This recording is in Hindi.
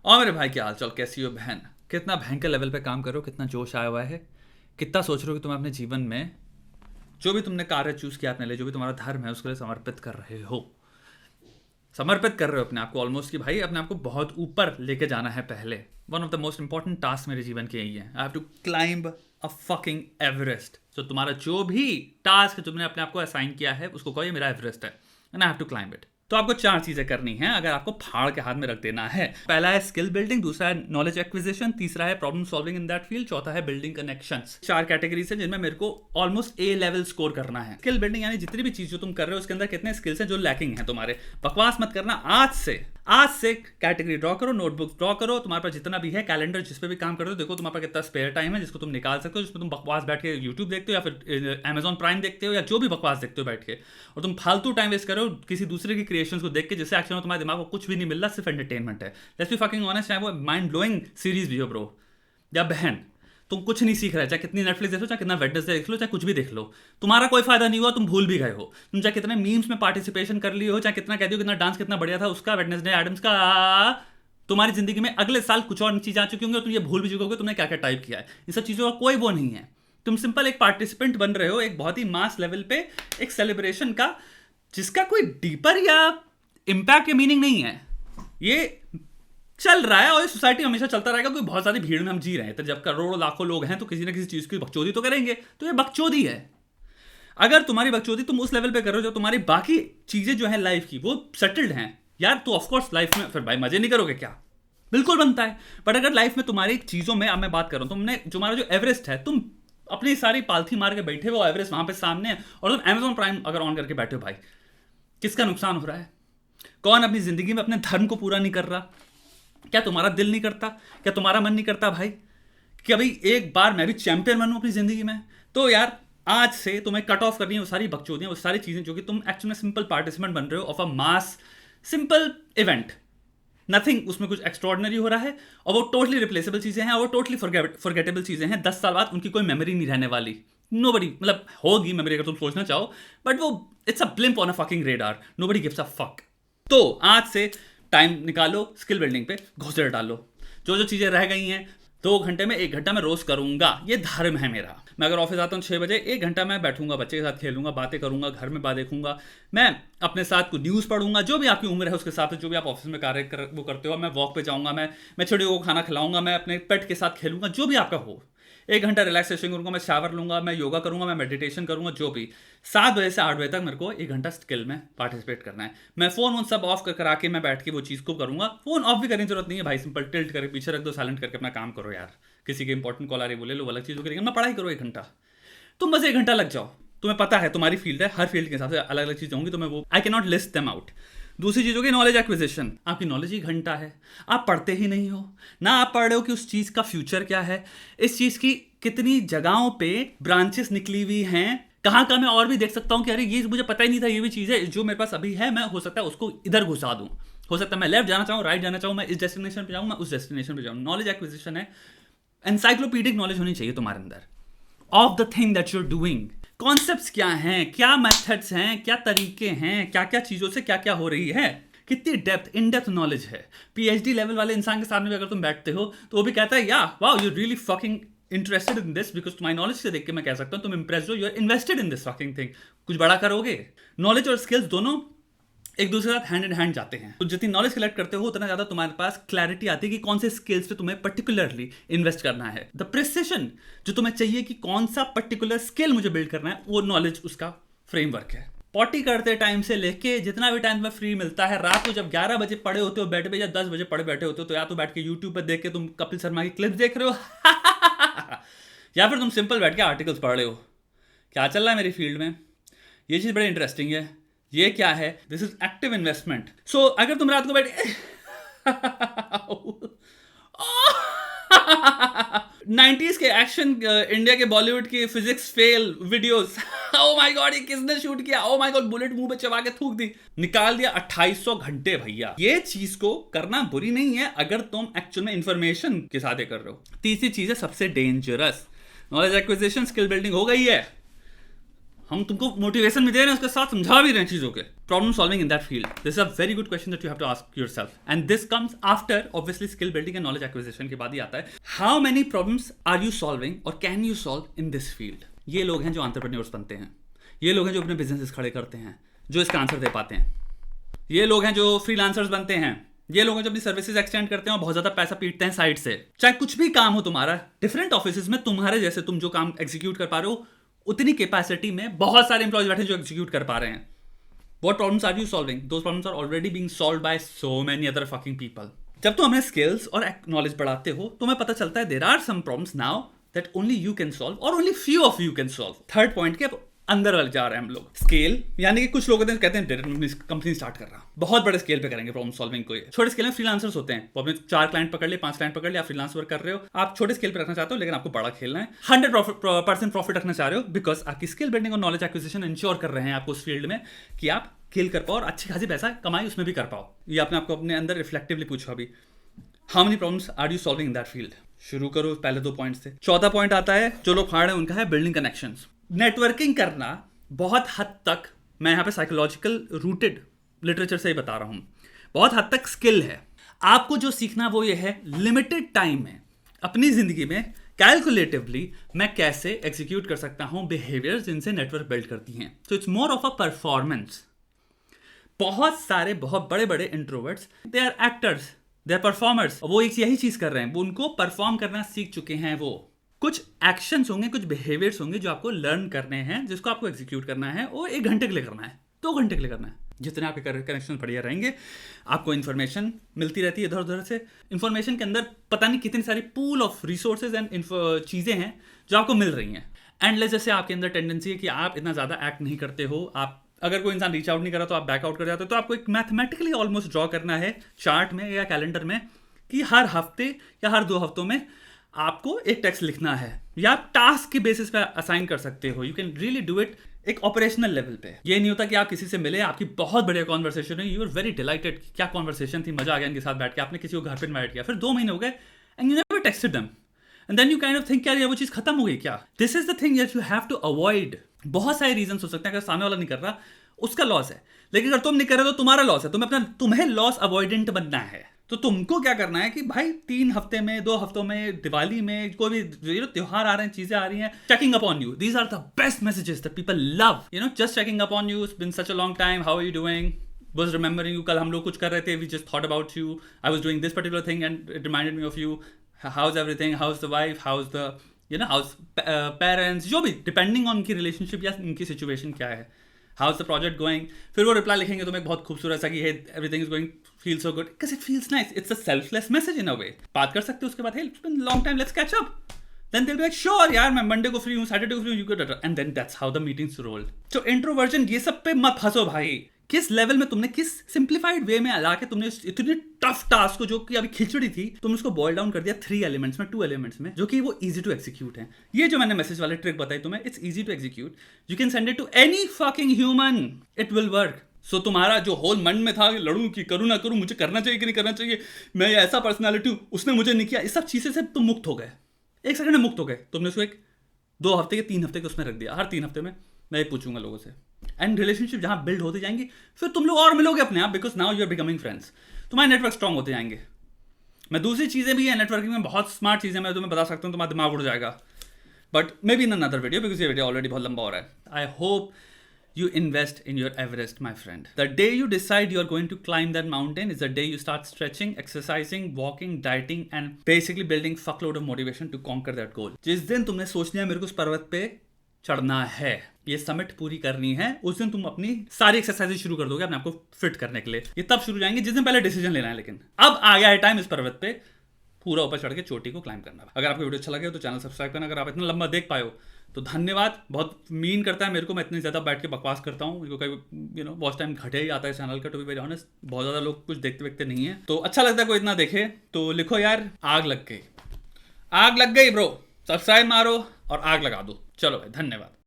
और मेरे भाई क्या हाल चाल, कैसी हो बहन? कितना भयंकर लेवल पे काम कर रहे हो, कितना जोश आया हुआ है, कितना सोच रहे हो कि तुम अपने जीवन में जो भी तुमने कार्य चूज किया अपने लिए, जो भी तुम्हारा धर्म है उसके लिए समर्पित कर रहे हो। समर्पित कर रहे हो अपने आप को ऑलमोस्ट, कि भाई अपने आप को बहुत ऊपर लेके जाना है। पहले one of the most important task मेरे जीवन के यही है, I have to climb a fucking Everest. तो तुम्हारा जो भी टास्क तुमने अपने आप को असाइन किया है उसको कहो ये मेरा एवरेस्ट है and I have to climb it. तो आपको 4 चीजें करनी है अगर आपको फाड़ के हाथ में रख देना है। पहला है स्किल बिल्डिंग, दूसरा है नॉलेज एक्विजिशन, तीसरा है problem solving in that field, चौथा है बिल्डिंग कनेक्शंस। 4 कैटेगरीज है जिनमें मेरे को ऑलमोस्ट ए लेवल स्कोर करना है। स्किल बिल्डिंग यानी जितनी भी चीज जो तुम कर रहे हो उसके अंदर कितने स्किल्स हैं जो लैकिंग है तुम्हारे। बकवास मत करना। आज से कैटेगरी ड्रॉ करो, नोटबुक ड्रॉ करो, तुम्हारे पास जितना भी है कैलेंडर जिस पे भी काम करते हो, देखो तुम्हारे पास कितना स्पेयर टाइम है जिसको तुम निकाल सकते हो, जिसमें तुम बकवास बैठ के यूट्यूब देखते हो या फिर अमेजॉन प्राइम देखते हो या जो भी बकवास देखते हो बैठ के, और तुम फालतू टाइम वेस्ट करो किसी दूसरे की क्रिएशंस को देख के, जिससे एक्चुअली तुम्हारे दिमाग को कुछ भी नहीं मिल रहा, सिर्फ एंटरटेनमेंट है। लेट्स बी फकिंग ऑनेस्ट, चाहे वो माइंड ब्लोइंग सीरीज भी हो ब्रो या बहन, तुम कुछ नहीं सीख रहे। चाहे कितनी नेटफ्लिक्स देख लो, चाहे कितना वेडनेसडे देख लो, चाहे कुछ भी देख लो, तुम्हारा कोई फायदा नहीं हुआ, तुम भूल भी गए हो। तुम चाहे कितने मीम्स में पार्टिसिपेशन कर लिए हो, चाहे कितना कह दियो कितना डांस कितना बढ़िया था उसका, वेडनेसडे एडम्स का, तुम्हारी जिंदगी में अगले साल कुछ और चीज आ चुकी होंगी और तुम ये भूल भी चुके होगे तुमने क्या क्या टाइप किया है। इन सब चीजों का कोई वो नहीं है। तुम सिंपल एक पार्टिसिपेंट बन रहे हो एक बहुत ही मास लेवल पे एक सेलिब्रेशन का, जिसका कोई डीपर या इंपैक्ट या मीनिंग नहीं है। ये चल रहा है और ये सोसाइटी हमेशा चलता रहेगा क्योंकि बहुत सारी भीड़ में हम जी रहे हैं। तो जब करोड़ों लाखों लोग हैं तो किसी ना किसी चीज की बकचोदी तो करेंगे, तो ये बकचोदी है। अगर तुम्हारी बकचोदी तुम उस लेवल पे कर रहे हो जो तुम्हारी बाकी चीजें जो है लाइफ की वो सेटल्ड हैं यार, तो ऑफकोर्स लाइफ में फिर भाई मजे नहीं करोगे क्या? बिल्कुल बनता है। बट अगर लाइफ में तुम्हारी चीजों में, अब मैं बात कर रहा हूं, तुमने तुम्हारा जो एवरेस्ट है, तुम अपनी सारी पालथी मार के बैठे हो, एवरेस्ट वहां पे सामने है और तुम अमेजॉन प्राइम अगर ऑन करके बैठे हो, भाई किसका नुकसान हो रहा है? कौन अपनी जिंदगी में अपने धर्म को पूरा नहीं कर रहा? क्या तुम्हारा दिल नहीं करता? क्या तुम्हारा मन नहीं करता भाई कि अभी एक बार मैं भी चैंपियन बनूं अपनी जिंदगी में? तो यार आज से तुम्हें कट ऑफ करनी है वो सारी बकचोदियां, वो सारी चीजें जो कि तुम एक्चुअली में सिंपल पार्टिसिपेंट बन रहे हो of a mass simple event. Nothing उसमें कुछ एक्स्ट्रॉर्डनरी हो रहा है और वो टोटली रिप्लेसेबल चीजें हैं और वो टोटली फॉरगेटेबल चीजें हैं। 10 साल बाद उनकी कोई मेमोरी नहीं रहने वाली। नोबडी, मतलब होगी मेमोरी अगर तुम सोचना चाहो, बट वो it's a blimp on a fucking radar, nobody gives a fuck. तो आज से टाइम निकालो, स्किल बिल्डिंग पे घुसेड़ डालो। जो जो चीजें रह गई हैं 2 घंटे में 1 घंटा मैं रोज करूंगा, ये धर्म है मेरा। मैं अगर ऑफिस आता हूँ 6 बजे, 1 घंटा मैं बैठूंगा, बच्चे के साथ खेलूंगा, बातें करूंगा, घर में बात देखूंगा, मैं अपने साथ कुछ न्यूज़ पढ़ूंगा, जो भी आपकी उम्र है उसके हिसाब से, जो भी आप ऑफिस में कार्य वो करते हो। मैं वॉक पे जाऊंगा, मैं चिड़ियों को खाना खिलाऊंगा, मैं अपने पेट के साथ खेलूंगा, जो भी आपका हो। 1 घंटा रिलैक्सेशन करूंगा, मैं शावर लूंगा, मैं योगा करूंगा, मैं मेडिटेशन करूंगा, जो भी। 7 बजे से 8 बजे तक मेरे को 1 घंटा स्किल में पार्टिसिपेट करना है। मैं फोन वोन सब ऑफ करा के मैं बैठ के वो चीज़ को करूंगा। फोन ऑफ भी करने की जरूरत नहीं है भाई, सिंपल टिल्ट करके पीछे रख दो, साइलेंट करके अपना काम करो यार। किसी के इंपॉर्टेंट कॉल आ रही बोले लो, अलग चीज़ करेंगे, मैं पढ़ाई करो 1 घंटा। तुम बस 1 घंटा लग जाओ। तुम्हें पता है तुम्हारी फील्ड है, हर फील्ड के हिसाब से अलग अलग चीज़ होंगी, तो मैं वो I can not list them out. दूसरी चीज़ होगी नॉलेज एक्विजिशन। आपकी नॉलेज ही घंटा है, आप पढ़ते ही नहीं हो ना। आप पढ़ रहे हो कि उस चीज़ का फ्यूचर क्या है, इस चीज़ की कितनी जगहों पे ब्रांचेस निकली हुई हैं, कहाँ कहाँ मैं और भी देख सकता हूँ कि अरे ये मुझे पता ही नहीं था, ये भी चीज़ है जो मेरे पास अभी है, मैं हो सकता है उसको इधर घुसा दूँ। हो सकता है मैं लेफ्ट जाना चाहूँ, राइट जाना चाहूँ, मैं इस डेस्टिनेशन पे जाऊँ, मैं उस डेस्टिनेशन पे जाऊँ। नॉलेज एक्विजिशन है, एनसाइक्लोपीडिक नॉलेज होनी चाहिए तुम्हारे अंदर of the thing that you are doing. Concepts क्या हैं, क्या मेथड्स हैं, क्या तरीके हैं, क्या क्या चीज़ों से क्या क्या हो रही है, कितनी डेप्थ इन डेप्थ नॉलेज है। पीएचडी लेवल वाले इंसान के सामने भी अगर तुम बैठते हो तो वो भी कहता है या wow you really fucking interested in this, because तुम्हारी नॉलेज से देख के मैं कह सकता हूँ तुम इंप्रेस्ड हो, you are invested in this fucking thing. कुछ बड़ा करोगे। नॉलेज और स्किल्स दोनों एक दूसरे के साथ हैंड इन हैंड जाते हैं। तो जितनी नॉलेज कलेक्ट करते हो उतना ज्यादा तुम्हारे पास क्लैरिटी आती है कि कौन से स्किल्स पे तुम्हें पर्टिकुलरली इन्वेस्ट करना है। द प्रिसिशन जो तुम्हें चाहिए कि कौन सा पर्टिकुलर स्किल मुझे बिल्ड करना है, वो नॉलेज उसका फ्रेमवर्क है। पॉटी करते टाइम से लेके जितना भी टाइम तुम्हें फ्री मिलता है, रात को जब 11 बजे पड़े होते हो बेड पे या 10 बजे पड़े बैठे होते हो, तो या तो बैठ के यूट्यूब पर देख के तुम कपिल शर्मा की क्लिप्स देख रहे हो या फिर तुम सिंपल बैठ के आर्टिकल्स पढ़ रहे हो। क्या चल रहा है मेरी फील्ड में, ये चीज़ बड़ी इंटरेस्टिंग है। ये क्या है? This is active investment. So अगर तुम रात को बैठे 90s के एक्शन, इंडिया के बॉलीवुड की physics fail videos, oh my God ये किसने शूट किया, ओ माय गॉड बुलेट मुंह पे चबा के थूक दी, निकाल दिया 2800 घंटे भैया। ये चीज को करना बुरी नहीं है अगर तुम एक्चुअल में इंफॉर्मेशन के साथ कर रहे हो। तीसरी चीज है सबसे dangerous, knowledge acquisition, skill building हो गई है, हम तुमको मोटिवेशन भी दे रहे हैं, उसके साथ समझा भी रहे हैं चीज़ों के. Problem solving in that field, this is a very good question that you have to ask yourself, and this comes after obviously skill building and knowledge acquisition के बाद ही आता है. How many problems are you solving और can you solve in this field. ये लोग हैं जो एंटरप्रेन्योर्स बनते हैं, ये लोग हैं जो अपने बिजनेसेस खड़े करते हैं, जो इसका आंसर दे पाते हैं. ये लोग हैं जो फ्रीलांसर्स बनते हैं, ये लोग हैं जो अपनी सर्विसेज एक्सटेंड करते हैं और बहुत ज्यादा पैसा पीटते हैं साइड से. चाहे कुछ भी काम हो तुम्हारा, डिफरेंट ऑफिसेज में तुम्हारे जैसे तुम जो काम एग्जीक्यूट कर पा रहे हो, उतनी कैपेसिटी में बहुत सारे एम्प्लॉयज बैठे जो एग्जीक्यूट कर पा रहे हैं. What problems are you solving? Those problems are already being solved by so many other fucking people. जब तुम अपने स्किल्स और नॉलेज बढ़ाते हो, तुम्हें पता चलता है there are some problems now that only you can solve और only few of you can solve. Third point के अंदर वाले जा रहे हैं हम लोग. स्केल, यानी कि कुछ लोग कहते हैं कंपनी स्टार्ट कर रहा, बहुत बड़े स्केल पे करेंगे प्रॉब्लम सॉल्विंग को. छोटे स्केल में फ्रीलांसर्स होते हैं, वो अपने 4 क्लाइंट पकड़ ले, 5 क्लाइंट पकड़ ले, आप फ्रीलांस वर्क कर रहे हो, आप छोटे स्केल पे रखना चाहते हो लेकिन आपको बड़ा खेलना है. 100% प्रॉफिट रखना चाह रहे हो बिकॉज आपकी स्किल बिल्डिंग और नॉलेज एक्विजिशन इंश्योर कर रहे हैं आपको उस फील्ड में कि आप खेल कर पाओ और अच्छी खासी पैसा कमाई उसमें भी कर पाओ. ये आपने आपको अपने अंदर रिफ्लेक्टिवली पूछा अभी, how many problems are you solving in that field. शुरू करो पहले 2 पॉइंट से. चौथा पॉइंट आता है जो लोग फाड़ हैं उनका है बिल्डिंग कनेक्शंस. नेटवर्किंग करना बहुत हद तक, मैं यहाँ पे साइकोलॉजिकल रूटेड लिटरेचर से ही बता रहा हूँ, बहुत हद तक स्किल है. आपको जो सीखना वो ये है, लिमिटेड टाइम में अपनी जिंदगी में कैलकुलेटिवली मैं कैसे एग्जीक्यूट कर सकता हूँ बिहेवियर्स जिनसे नेटवर्क बिल्ड करती हैं. तो it's more of a performance. बहुत सारे बहुत बड़े बड़े introverts, they are actors, they are performers. वो एक यही चीज कर रहे हैं, वो उनको परफॉर्म करना सीख चुके हैं. वो कुछ एक्शंस होंगे, कुछ बिहेवियर्स होंगे जो आपको लर्न करने हैं, जिसको आपको एग्जीक्यूट करना है, और 1 घंटे के लिए करना है, 2 घंटे के लिए करना है. जितने आपके कनेक्शन बढ़िया रहेंगे, आपको इन्फॉर्मेशन मिलती रहती है इधर उधर से. इन्फॉर्मेशन के अंदर पता नहीं कितनी सारी पूल ऑफ रिसोर्सेज एंड चीज़ें हैं जो आपको मिल रही हैं. एंडलेस जैसे आपके अंदर टेंडेंसी है कि आप इतना ज़्यादा एक्ट नहीं करते हो, आप अगर कोई इंसान रीच आउट नहीं करा तो आप बैक आउट कर जाते हो, तो आपको एक मैथमेटिकली ऑलमोस्ट ड्रॉ करना है चार्ट में या कैलेंडर में कि हर हफ्ते या हर 2 हफ्तों में आपको एक टेक्स्ट लिखना है, या आप टास्क के बेसिस पे असाइन कर सकते हो. You can really do it एक ऑपरेशनल लेवल पे. ये नहीं होता कि आप किसी से मिले, आपकी बहुत बढ़िया कॉन्वर्सेशन है, यू आर वेरी डिलाइटेड, क्या कॉन्वर्सेशन थी, मजा आ गया इनके साथ बैठ के, आपने किसी को घर पे इनवाइट किया, फिर 2 महीने हो गए and you never texted them, and then you kind of think यार ये वो चीज खत्म हो गई क्या. This is the thing that you have to avoid. बहुत सारे रीजन हो सकते हैं. अगर सामने वाला नहीं कर रहा उसका लॉस है, लेकिन अगर तुम नहीं कर रहे तो तुम्हारा लॉस है. तुम्हें लॉस अवॉइडेंट बनना है. तो तुमको क्या करना है कि भाई 3 हफ्ते में, 2 हफ्तों में, दिवाली में, कोई भी त्योहार आ रहे हैं, चीजें आ रही हैं, checking up on you. These are the best messages that people love. Just checking up on you. It's been such a long time, how are you doing, was remembering you. कल हम लोग कुछ कर रहे थे, we just thought about you, I was doing this particular thing and it reminded me of you. How's everything, how's the wife, how's the how's parents, जो भी depending on उनकी relationship या उनकी situation क्या है, how's the project going. फिर वो reply लिखेंगे तुम्हें बहुत खूबसूरत सा कि hey everything is going, feels so good, because it feels nice. It's a selfless message in a way. बात कर सकते हो उसके बाद, hey it's been a long time, let's catch up. Then they'll be like, sure यार मैं मंडे को फ्री हूँ, सैटरडे को फ्री हूँ, you get it. And then that's how the meetings roll. So introversion, ये सब पे मत फंसो भाई. किस लेवल में तुमने, किस सिंप्लीफाइड वे में ला के तुमने इतने टफ टास्क को, जो कि अभी खिचड़ी थी, तुमने उसको बॉयल डाउन कर दिया 3 एलिमेंट्स में, 2 एलिमेंट्स में, जो कि वो इजी टू एक्जीक्यूट है. ये जो मैंने मैसेज वाले ट्रिक बताई तुम्हें, it's easy to execute. You can send it to any fucking human, it will work. So तुम्हारा जो होल मन में था, लड़ूं कि करूं ना करूं, मुझे करना चाहिए कि नहीं करना चाहिए, मैं ऐसा पर्सनैलिटी हूं, उसने मुझे नहीं किया, इस सब चीजें से तुम मुक्त हो गए. 1 सेकंड में मुक्त हो गए. तुमने उसको 2 हफ्ते के 3 हफ्ते के उसमें रख दिया. हर 3 हफ्ते में मैं ये पूछूंगा लोगों से, एंड रिलेशनशिप जहां बिल्ड होते जाएंगे, फिर तुम लोग और मिलोगे अपने आप, because now you are becoming friends. तुम्हारे नेटवर्क स्ट्रांग होते जाएंगे. मैं दूसरी चीजें भी है नेटवर्किंग में, बहुत स्मार्ट चीजें मैं तुम्हें बता सकता हूँ, तुम्हारा दिमाग उड़ जाएगा, but may be in another video, because ये वीडियो ऑलरेडी बहुत लंबा हो रहा है. I hope you invest in your Everest, my friend. The day you decide you are going to climb that mountain is the day you start stretching, exercising, walking, dieting and basically building fuckload of motivation to conquer that goal. जिस दिन तुमने सोच लिया मेरे को उस पर्वत पे चढ़ना है, ये समिट पूरी करनी है, उस दिन तुम अपनी सारी एक्सरसाइज शुरू कर दोगे अपने आपको फिट करने के लिए. ये तब शुरू जाएंगे जिस दिन पहले डिसीजन लेना है. लेकिन अब आ गया है टाइम इस पर्वत पे पूरा ऊपर चढ़ के चोटी को क्लाइम करना. अगर आपको वीडियो अच्छा लगे तो चैनल सब्सक्राइब करना. अगर आप इतना लंबा देख पाए हो तो धन्यवाद. बहुत मीन करता है मेरे को, मैं इतनी ज़्यादा बैठ के बकवास करता हूँ, क्योंकि वॉच टाइम घटे ही आता है चैनल का, टू बी वेरी ऑनेस्ट. बहुत ज़्यादा लोग कुछ देखते वेखते नहीं है, तो अच्छा लगता है कोई इतना देखे. तो लिखो यार, आग लग गई, आग लग गई ब्रो, सब्सक्राइब मारो और आग लगा दो. चलो भाई, धन्यवाद.